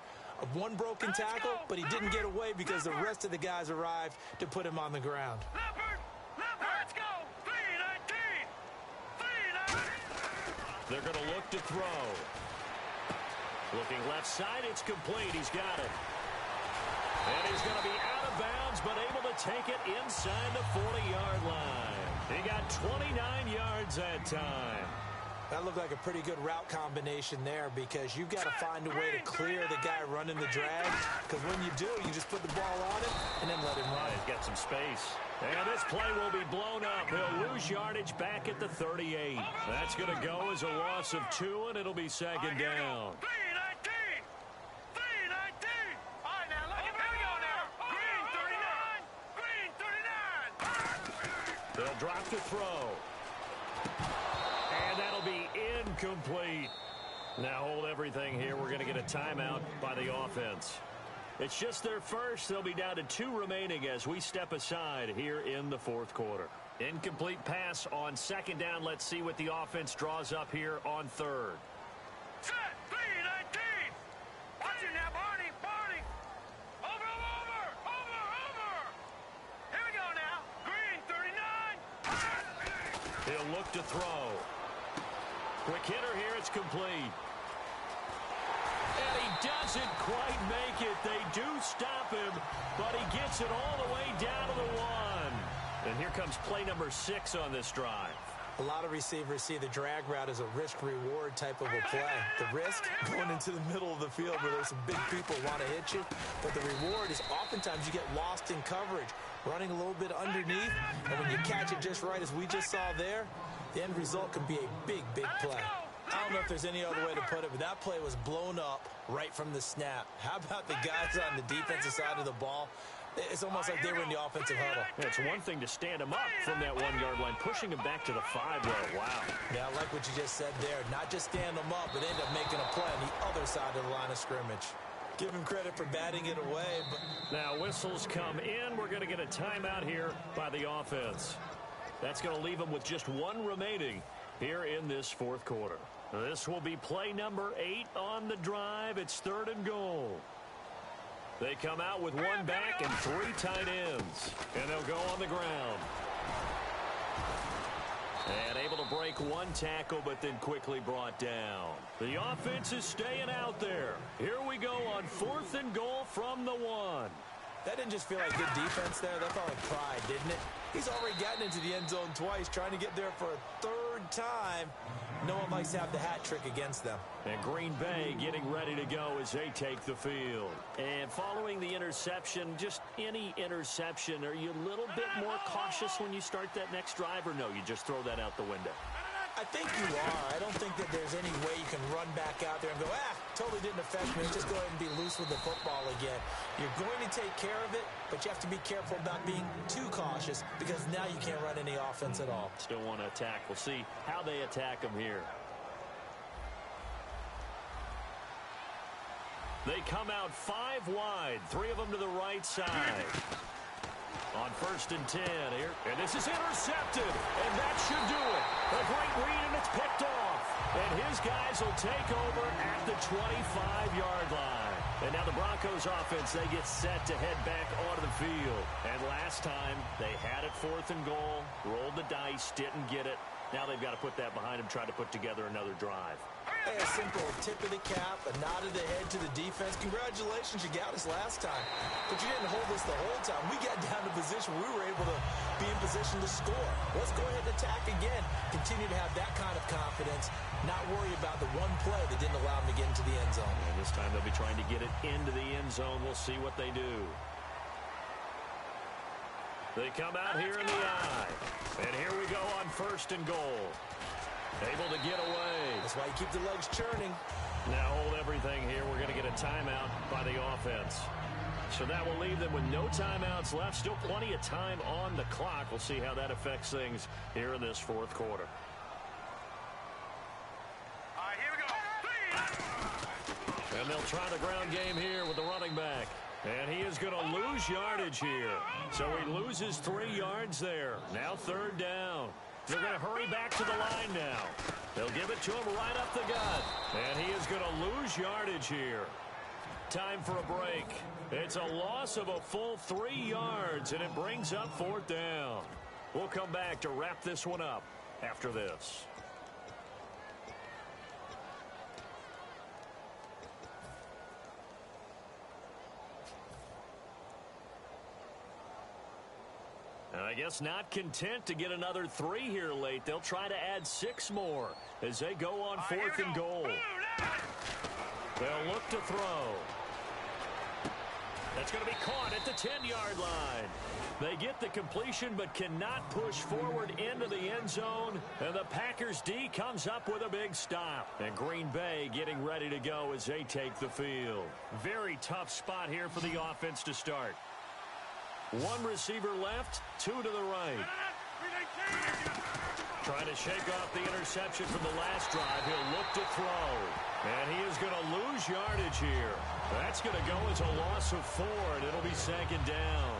one broken tackle, but he didn't get away because the rest of the guys arrived to put him on the ground. Let's go! 3-19! They're going to look to throw. Looking left side, it's complete. He's got it. And he's going to be out of bounds, but able to take it inside the 40-yard line. He got 29 yards that time. That looked like a pretty good route combination there because you've got to find a way to clear the guy running the drag, because when you do, you just put the ball on it and then let him run. He's got some space. And this play will be blown up. He'll lose yardage back at the 38. That's going to go as a loss of 2, and it'll be second down. 3-19. 3-19. All right, now, look, here we go now. Green 39. Green 39. They'll drop to throw. And that'll be incomplete. Now hold everything here. We're going to get a timeout by the offense. It's just their first. They'll be down to 2 remaining as we step aside here in the fourth quarter. Incomplete pass on second down. Let's see what the offense draws up here on third. Set. 3-19. Watch it now, Barney. Barney. Over. Here we go now. Green 39. He'll look to throw. Quick hitter here. It's complete. And he doesn't quite make it. They do stop him, but he gets it all the way down to the 1. And here comes play number 6 on this drive. A lot of receivers see the drag route as a risk-reward type of a play. The risk, going into the middle of the field where there's some big people who want to hit you. But the reward is oftentimes you get lost in coverage, running a little bit underneath. And when you catch it just right, as we just saw there, the end result can be a big, big play. I don't know if there's any other way to put it, but that play was blown up right from the snap. How about the guys on the defensive side of the ball? It's almost like they were in the offensive huddle. It's one thing to stand him up from that 1-yard line, pushing him back to the 5 though. Wow. Yeah, I like what you just said there. Not just stand them up, but end up making a play on the other side of the line of scrimmage. Give him credit for batting it away. But now whistles come in. We're going to get a timeout here by the offense. That's going to leave them with just 1 remaining here in this fourth quarter. This will be play number 8 on the drive. It's 3rd and goal. They come out with 1 back and 3 tight ends. And they'll go on the ground. And able to break 1 tackle, but then quickly brought down. The offense is staying out there. Here we go on 4th and goal from the 1. That didn't just feel like good defense there. That felt like pride, didn't it? He's already gotten into the end zone twice, trying to get there for a 3rd time. No one likes to have the hat trick against them. And Green Bay getting ready to go as they take the field. And following the interception, just any interception, are you a little bit more cautious when you start that next drive, or no, you just throw that out the window? I think you are. I don't think that there's any way you can run back out there and go, totally didn't affect me. Just go ahead and be loose with the football again. You're going to take care of it, but you have to be careful about being too cautious because now you can't run any offense at all. Still want to attack. We'll see how they attack them here. They come out 5 wide, 3 of them to the right side. On 1st and 10 here. And this is intercepted. And that should do it. A great read, and it's picked off. And his guys will take over at the 25-yard line. And now the Broncos offense, they get set to head back onto the field. And last time, they had it 4th and goal, rolled the dice, didn't get it. Now they've got to put that behind them, try to put together another drive. Hey, a simple tip of the cap, a nod of the head to the defense. Congratulations, you got us last time. But you didn't hold us the whole time. We got down to position where we were able to be in position to score. Let's go ahead and attack again. Continue to have that kind of confidence. Not worry about the one play that didn't allow them to get into the end zone. And this time they'll be trying to get it into the end zone. We'll see what they do. They come out here in the eye. And here we go on 1st and goal. Able to get away. That's why you keep the legs churning. Now hold everything here. We're going to get a timeout by the offense. So that will leave them with no timeouts left. Still plenty of time on the clock. We'll see how that affects things here in this fourth quarter. All right, here we go. And they'll try the ground game here with the running back. And he is going to lose yardage here. So he loses 3 yards there. Now 3rd down. They're going to hurry back to the line now. They'll give it to him right up the gut. And he is going to lose yardage here. Time for a break. It's a loss of a full 3 yards, and it brings up 4th down. We'll come back to wrap this one up after this. I guess not content to get another 3 here late. They'll try to add 6 more as they go on 4th and goal. They'll look to throw. That's going to be caught at the 10-yard line. They get the completion but cannot push forward into the end zone. And the Packers D comes up with a big stop. And Green Bay getting ready to go as they take the field. Very tough spot here for the offense to start. One receiver left, two to the right. Trying to shake off the interception from the last drive. He'll look to throw. And he is going to lose yardage here. That's going to go as a loss of 4, and it'll be 2nd down.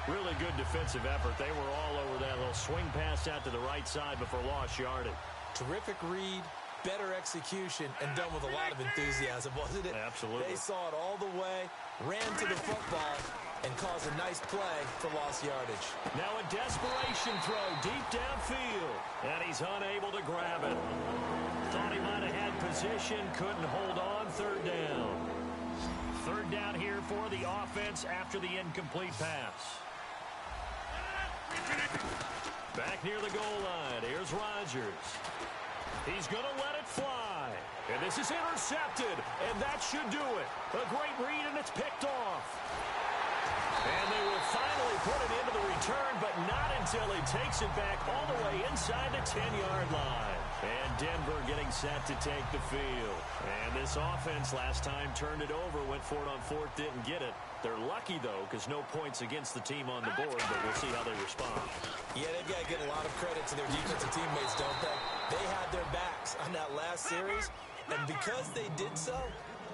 Really good defensive effort. They were all over that little swing pass out to the right side before lost yardage. Terrific read, better execution, and done with a lot of enthusiasm, wasn't it? Absolutely. They saw it all the way, ran to the football, and caused a nice play for lost yardage. Now a desperation throw deep downfield, and he's unable to grab it. Thought he might have had position, couldn't hold on. 3rd down. 3rd down here for the offense after the incomplete pass. Back near the goal line. Here's Rodgers. He's going to let it fly. And this is intercepted. And that should do it. A great read, and it's picked off. And they will finally put it into the return, but not until he takes it back all the way inside the 10-yard line. And Denver getting set to take the field. And this offense last time turned it over, went for it on 4th, didn't get it. They're lucky, though, because no points against the team on the board, but we'll see how they respond. Yeah, they've got to get a lot of credit to their defensive teammates, don't they? They had their backs on that last series, and because they did so,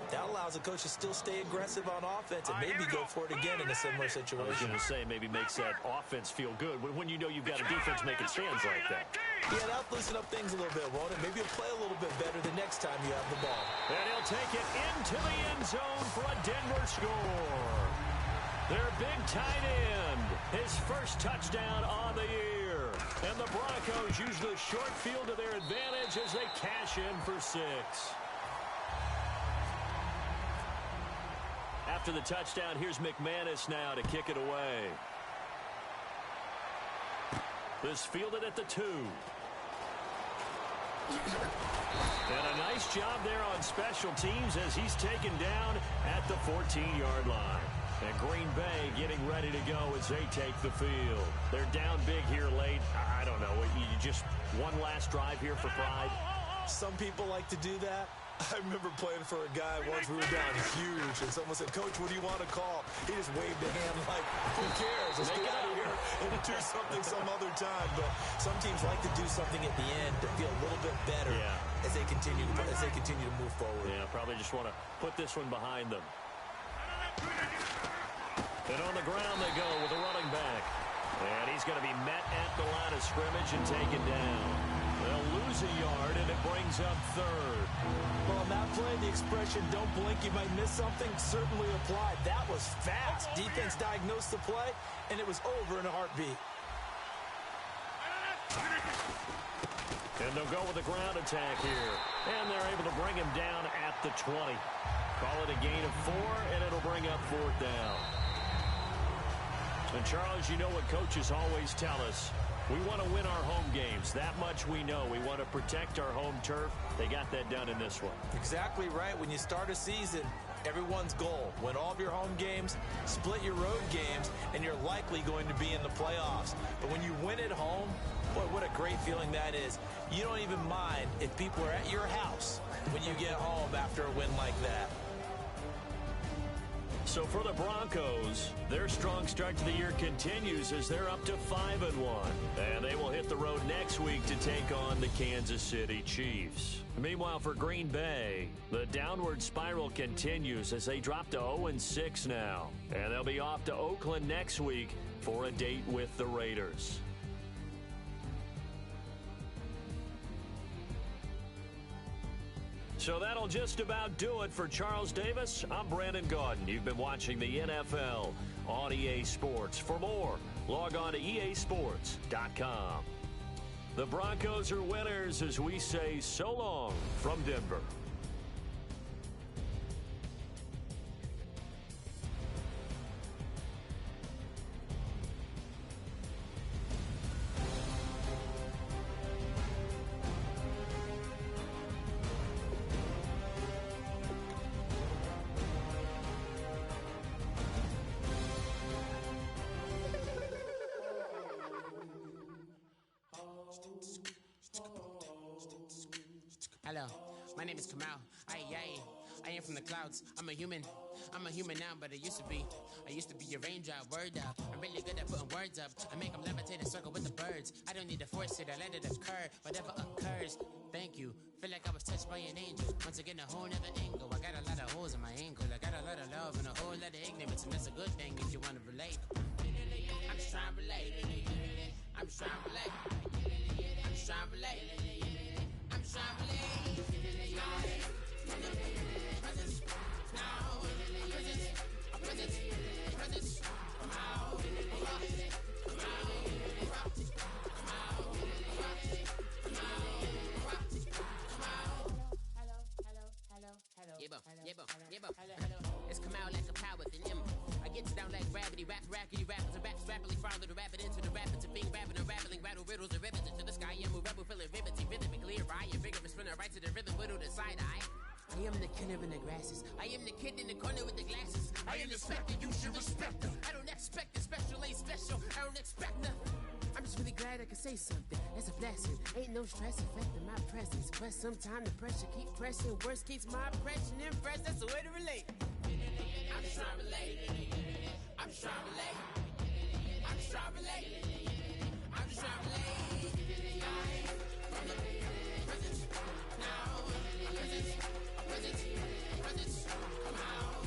that allows a coach to still stay aggressive on offense and maybe go for it again in a similar situation. I was going to say, maybe makes that offense feel good when you know you've got a defense making stands like that. Yeah, that'll loosen up things a little bit, won't it? Maybe you'll play a little bit better the next time you have the ball. And he'll take it into the end zone for a Denver score. Their big tight end, his first touchdown on the year. And the Broncos use the short field to their advantage as they cash in for 6. After the touchdown, here's McManus now to kick it away. This fielded at the 2. And a nice job there on special teams as he's taken down at the 14-yard line. And Green Bay getting ready to go as they take the field. They're down big here late. I don't know. You just one last drive here for pride. Some people like to do that. I remember playing for a guy once. We were down huge, and someone said, "Coach, what do you want to call?" He just waved a hand like, "Who cares? Let's get out of here and do something some other time." But some teams like to do something at the end to feel a little bit better as they continue to move forward. Yeah, probably just want to put this one behind them. And on the ground they go with a running back. And he's going to be met at the line of scrimmage and taken down. They'll lose a yard, and it brings up 3rd. Well, on that play, the expression, "don't blink, you might miss something," certainly applied. That was fast. Defense diagnosed the play, and it was over in a heartbeat. And they'll go with a ground attack here. And they're able to bring him down at the 20. Call it a gain of 4, and it'll bring up 4th down. And, Charles, you know what coaches always tell us. We want to win our home games. That much we know. We want to protect our home turf. They got that done in this one. Exactly right. When you start a season, everyone's goal: win all of your home games, split your road games, and you're likely going to be in the playoffs. But when you win at home, boy, what a great feeling that is. You don't even mind if people are at your house when you get home after a win like that. So for the Broncos, their strong start to the year continues as they're up to 5-1. And they will hit the road next week to take on the Kansas City Chiefs. Meanwhile, for Green Bay, the downward spiral continues as they drop to 0-6 now. And they'll be off to Oakland next week for a date with the Raiders. So that'll just about do it for Charles Davis. I'm Brandon Gaudin. You've been watching the NFL on EA Sports. For more, log on to easports.com. The Broncos are winners as we say so long from Denver. Hello, my name is Kamal. I am from the clouds. I'm a human now, but I used to be a raindrop, word up. I'm really good at putting words up. I make them levitate and circle with the birds. I don't need to force it, I let it occur, whatever occurs. Thank you, feel like I was touched by an angel. Once again, a whole nother angle. I got a lot of holes in my ankle. I got a lot of love and a whole lot of ignorance, and that's a good thing if you want to relate. I'm just trying to relate. I'm just trying to relate. I'm just trying to relate. I'm just trying to relate. It's come out like a power within him. I get down like gravity, rackety rappers and raps rapidly follow the rapid into the rapids of being rapping and rattling, rattle riddles and rivets into the sky. I'm a rebel, feeling riveting, rhythmically right, and vigorous, spinner right to the rhythm, widow to side eye. I am the killer in the grasses. I am the kid in the corner with the glasses. I am the specter, you should respect them. I don't expect the special, ain't special. I don't expect nothing. I'm just really glad I can say something. That's a blessing. Ain't no stress affecting my presence. But sometimes the pressure keep pressing. Worst keeps my impression impressed. That's the way to relate. I'm just trying to relate. I'm just trying to relate. I'm just trying to relate. I'm just trying to relate. From the presence now. Presence. Come out.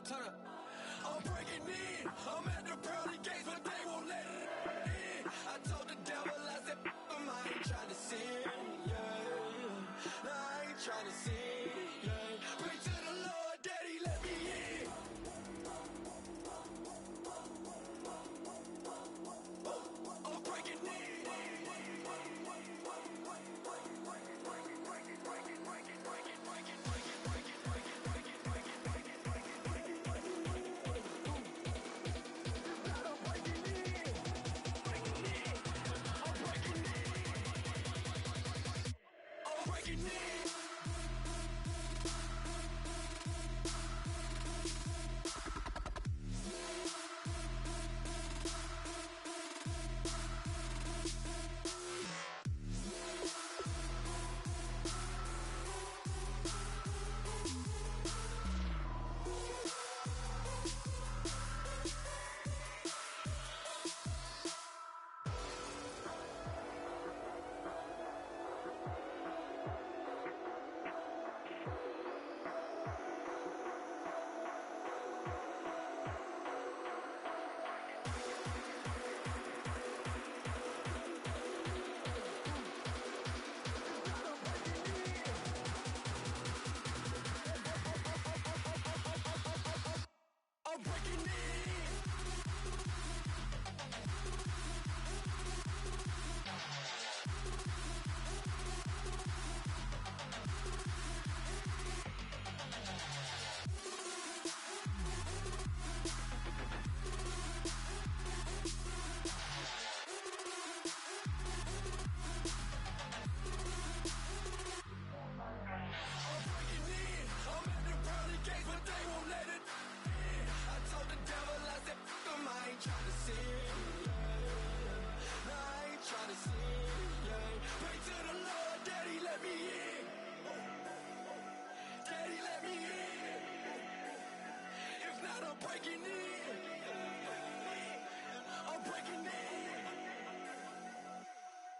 turn up. I'm breaking in. I'm at the pearly gates, but they won't let it in. I told the devil, I said, I ain't trying to sin, yeah. I ain't trying to sin, yeah. Pray to the Lord, Daddy, let me in. I'm breaking in.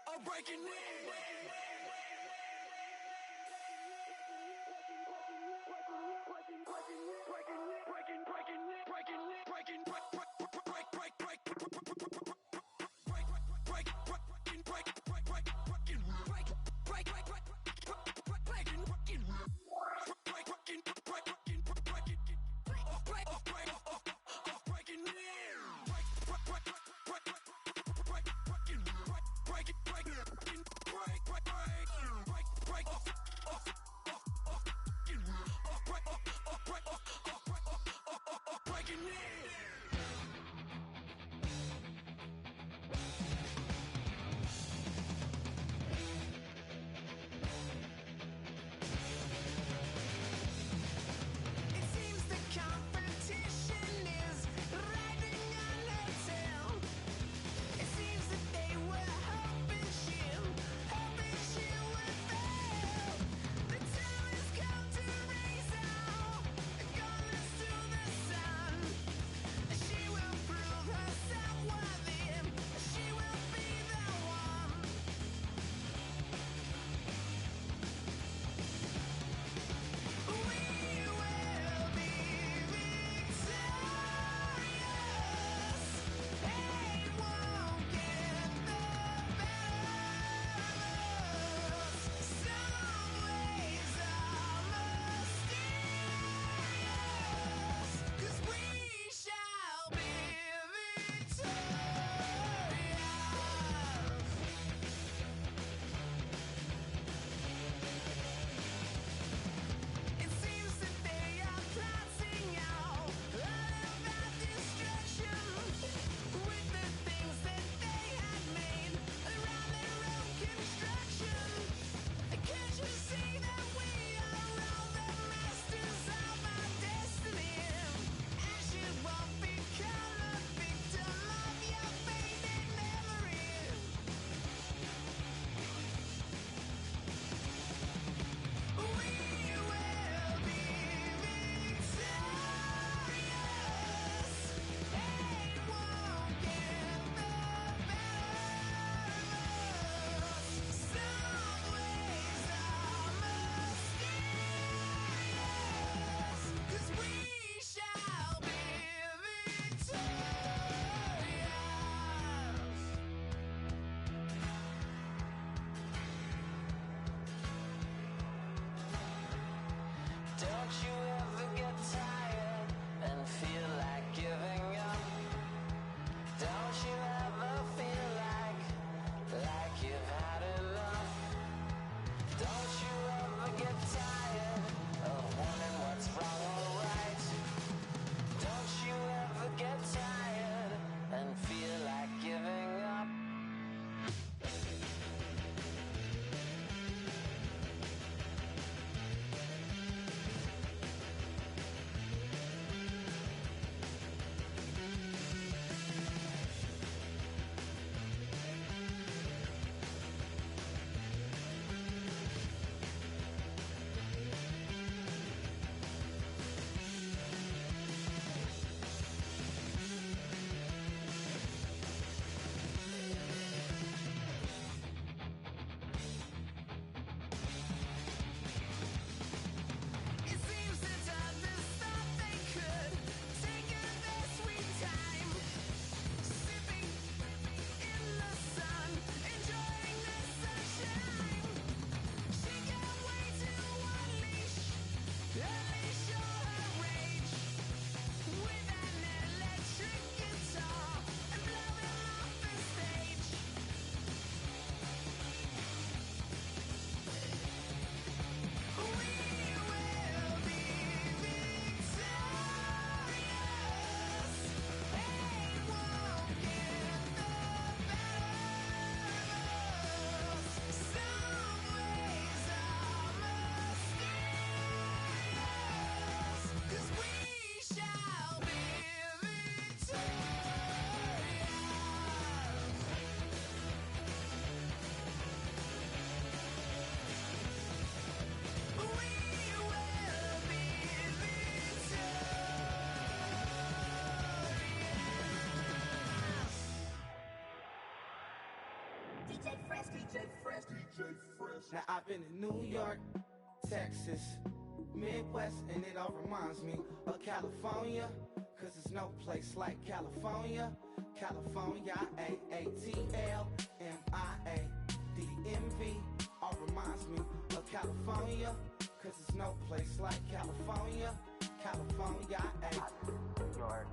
I'm breaking in. Breaking in. Now I've been in New York, Texas, Midwest, and it all reminds me of California, cause there's no place like California. California, A-A-T-L-M-I-A-D-M-V, all reminds me of California, cause there's no place like California. California, New York,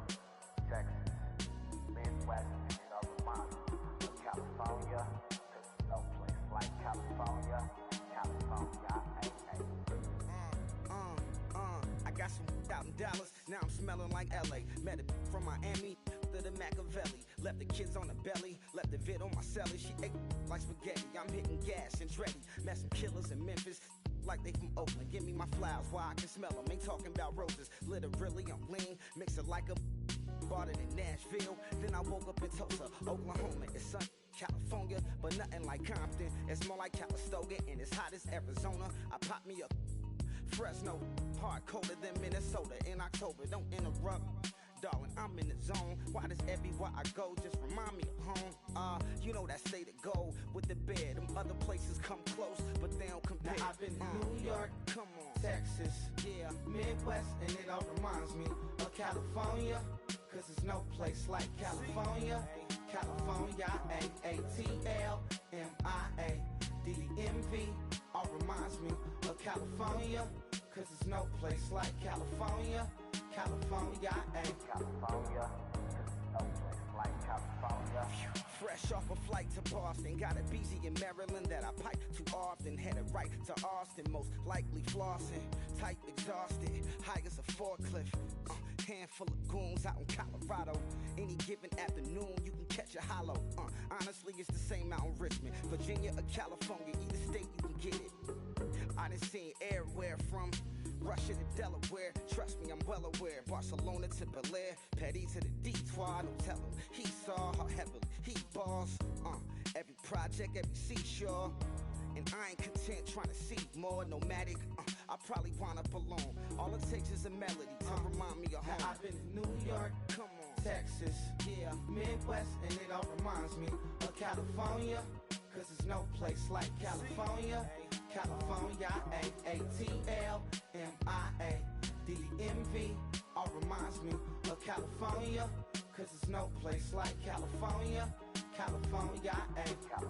Texas, Midwest, and it all reminds me of California, cause there's no place like California. California, I got some out in Dallas, now I'm smelling like LA. Met a from Miami to the Machiavelli. Left the kids on the belly, left the vid on my celly. She ate like spaghetti, I'm hitting gas and Dreddy. Met some killers in Memphis, like they from Oakland. Give me my flowers while I can smell them. Ain't talking about roses, literally I'm lean. Mix it like a bought it in Nashville. Then I woke up in Tulsa, Oklahoma. It's sun, California, but nothing like Compton. It's more like Calistoga, and it's hot as Arizona. I pop me a Fresno, hard colder than Minnesota in October. Don't interrupt, darling, I'm in the zone. Why does everywhere I go just remind me of home? You know that state of gold with the bed. Them other places come close, but they don't compare. Now I've been to New York, come on, Texas, yeah, Midwest, and it all reminds me of California, cause there's no place like California. California, A-A-T-L-M-I-A-D-M-V, all reminds me of California, cause there's no place like California. California, California, cause there's no place like California. Fresh off a flight to Boston, got a BZ in Maryland that I pipe too often. Headed right to Austin, most likely flossing. Tight, exhausted, high as a forklift. Handful of goons out in Colorado. Any given afternoon, you can catch a hollow. Honestly, it's the same out in Richmond, Virginia or California. Either state, you can get it. I done seen everywhere from Russia to Delaware. Trust me, I'm well aware. Barcelona to Bel Air, Petty to the Detroit. Don't tell him he saw how heavily he balls. Every project, every seashore. And I ain't content trying to see more nomadic. I probably wind up alone. All it takes is a melody to remind me of home. Now I've been to New York, come on, Texas, yeah, Midwest, and it all reminds me of California, cause there's no place like California. California, A-A-T-L-M-I-A-D-M-V, all reminds me of California, cause there's no place like California. California, California.